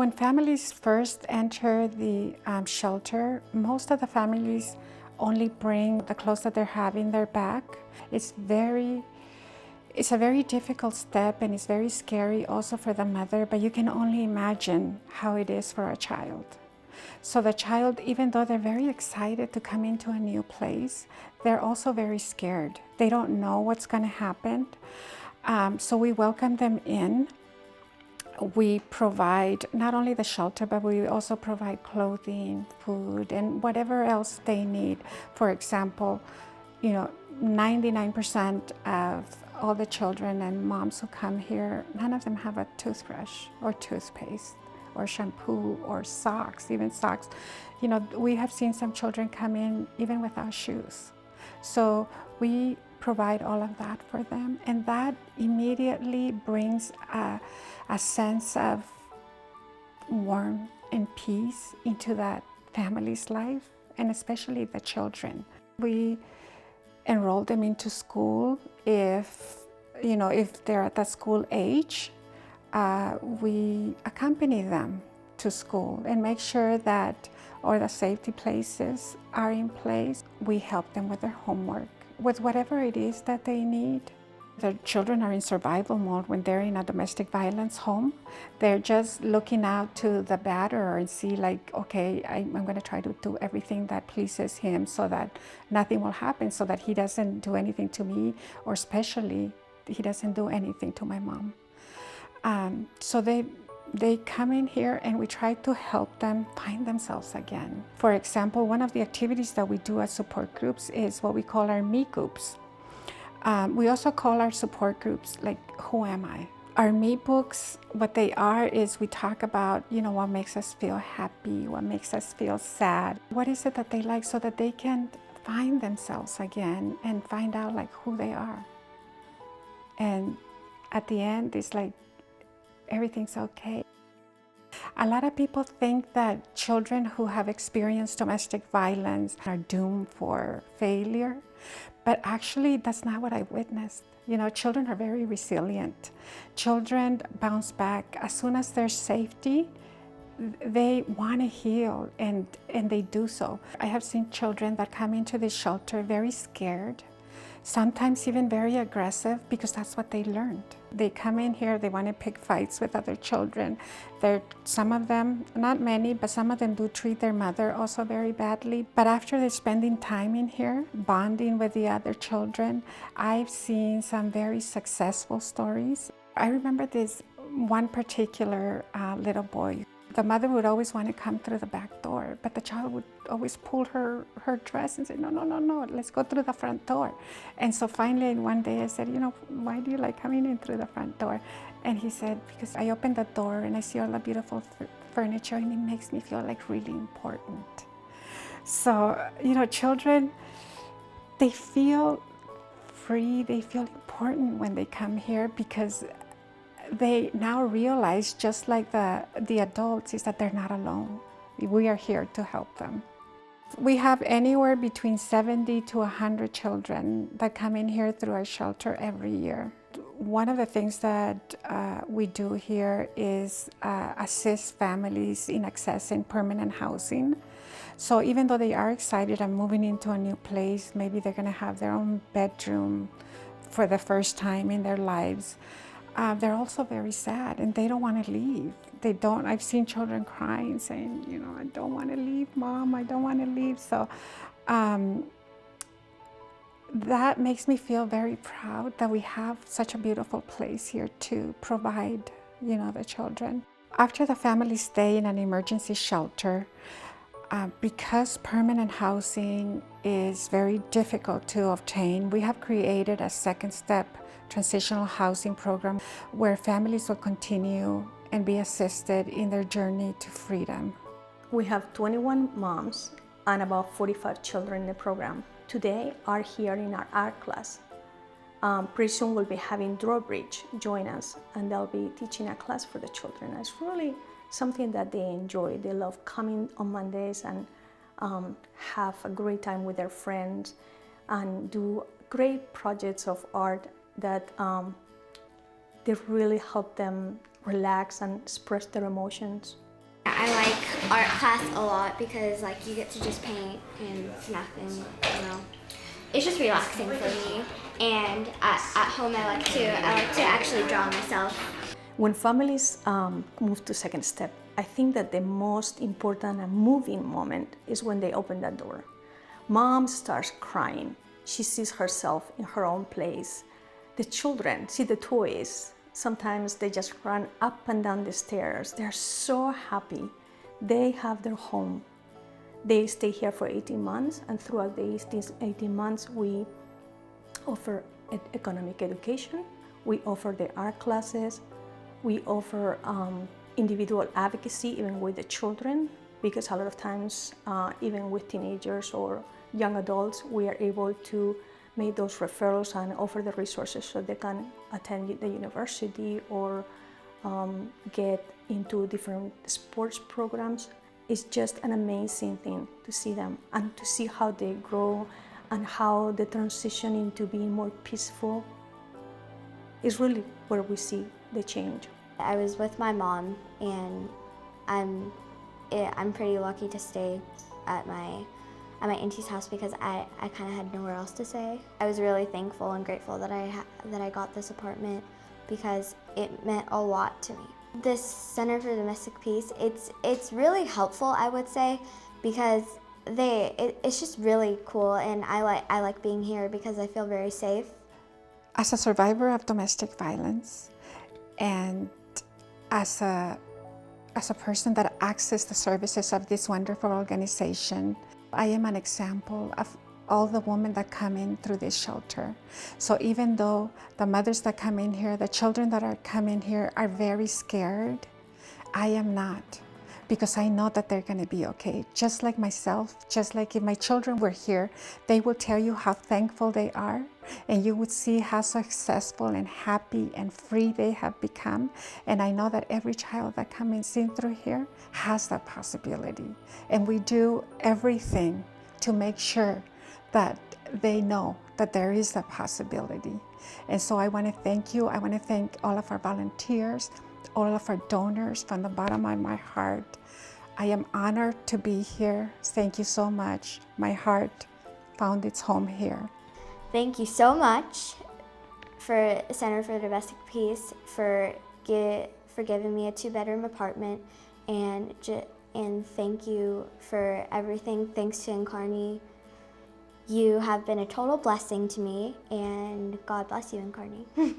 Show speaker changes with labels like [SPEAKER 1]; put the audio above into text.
[SPEAKER 1] When families first enter the shelter, most of the families only bring the clothes that they're having their back. It's a very difficult step, and it's very scary also for the mother, but you can only imagine how it is for a child. So the child, even though they're very excited to come into a new place, they're also very scared. They don't know what's going to happen. So we welcome them in. We provide not only the shelter, but we also provide clothing, food, and whatever else they need. For example, 99% of all the children and moms who come here, none of them have a toothbrush or toothpaste or shampoo or socks, even socks. We have seen some children come in even without shoes. So we provide all of that for them, and that immediately brings a sense of warmth and peace into that family's life, and especially the children. We enroll them into school if they're at the school age. We accompany them to school and make sure that all the safety places are in place. We help them with their homework, with whatever it is that they need. The children are in survival mode when they're in a domestic violence home. They're just looking out to the batterer and see okay, I'm going to try to do everything that pleases him so that nothing will happen, so that he doesn't do anything to me, or especially he doesn't do anything to my mom. So they come in here and we try to help them find themselves again. For example, one of the activities that we do as support groups is what we call our me groups. We also call our support groups Who Am I? Our me books, what they are is we talk about, what makes us feel happy, what makes us feel sad, what is it that they like, so that they can find themselves again and find out who they are. And at the end, it's everything's okay. A lot of people think that children who have experienced domestic violence are doomed for failure, but actually that's not what I've witnessed. Children are very resilient. Children bounce back. As soon as there's safety, they want to heal, and they do so. I have seen children that come into this shelter very scared, sometimes even very aggressive, because that's what they learned. They come in here, they want to pick fights with other children. Some of them, not many, but some of them do treat their mother also very badly. But after they're spending time in here, bonding with the other children, I've seen some very successful stories. I remember this one particular little boy. The mother would always want to come through the back door, but the child would always pull her dress and say, no, let's go through the front door. And so finally one day I said, why do you like coming in through the front door? And he said, because I open the door and I see all the beautiful furniture, and it makes me feel really important. So, children, they feel free, they feel important when they come here, because they now realize, just like the adults, is that they're not alone. We are here to help them. We have anywhere between 70 to 100 children that come in here through our shelter every year. One of the things that we do here is assist families in accessing permanent housing. So even though they are excited and moving into a new place, maybe they're going to have their own bedroom for the first time in their lives, they're also very sad, and they don't want to leave. I've seen children crying, saying, I don't want to leave, Mom, I don't want to leave. So that makes me feel very proud that we have such a beautiful place here to provide, the children. After the families stay in an emergency shelter, because permanent housing is very difficult to obtain, we have created a second step transitional housing program where families will continue and be assisted in their journey to freedom.
[SPEAKER 2] We have 21 moms and about 45 children in the program. Today are here in our art class. Pretty soon we'll be having Drawbridge join us, and they'll be teaching a class for the children. It's really something that they enjoy. They love coming on Mondays and have a great time with their friends and do great projects of art that they really help them relax and express their emotions.
[SPEAKER 3] I like art class a lot because like you get to just paint and it's nothing, you know. It's just relaxing for me. And at home I like to actually draw myself.
[SPEAKER 2] When families move to second step, I think that the most important and moving moment is when they open that door. Mom starts crying. She sees herself in her own place. The children see the toys. Sometimes they just run up and down the stairs. They're so happy. They have their home. They stay here for 18 months, and throughout these 18 months, we offer economic education, we offer the art classes, we offer individual advocacy even with the children, because a lot of times, even with teenagers or young adults, we are able to make those referrals and offer the resources so they can attend the university or get into different sports programs. It's just an amazing thing to see them and to see how they grow and how the transition into being more peaceful is really where we see the change.
[SPEAKER 3] I was with my mom, and I'm pretty lucky to stay at my auntie's house because I kind of had nowhere else to stay. I was really thankful and grateful that I got this apartment because it meant a lot to me. This Center for Domestic Peace, it's really helpful, I would say, because it's just really cool, and I like being here because I feel very safe.
[SPEAKER 1] As a survivor of domestic violence and as a person that accessed the services of this wonderful organization, I am an example of all the women that come in through this shelter. So even though the mothers that come in here, the children that are coming here are very scared, I am not, because I know that they're gonna be okay. Just like myself, just like if my children were here, they will tell you how thankful they are, and you would see how successful and happy and free they have become. And I know that every child that comes in through here has that possibility. And we do everything to make sure that they know that there is that possibility. And so I want to thank you. I want to thank all of our volunteers, all of our donors from the bottom of my heart. I am honored to be here. Thank you so much. My heart found its home here.
[SPEAKER 3] Thank you so much for Center for Domestic Peace for giving me a 2-bedroom apartment, and thank you for everything. Thanks to Incarni. You have been a total blessing to me, and God bless you, Incarni.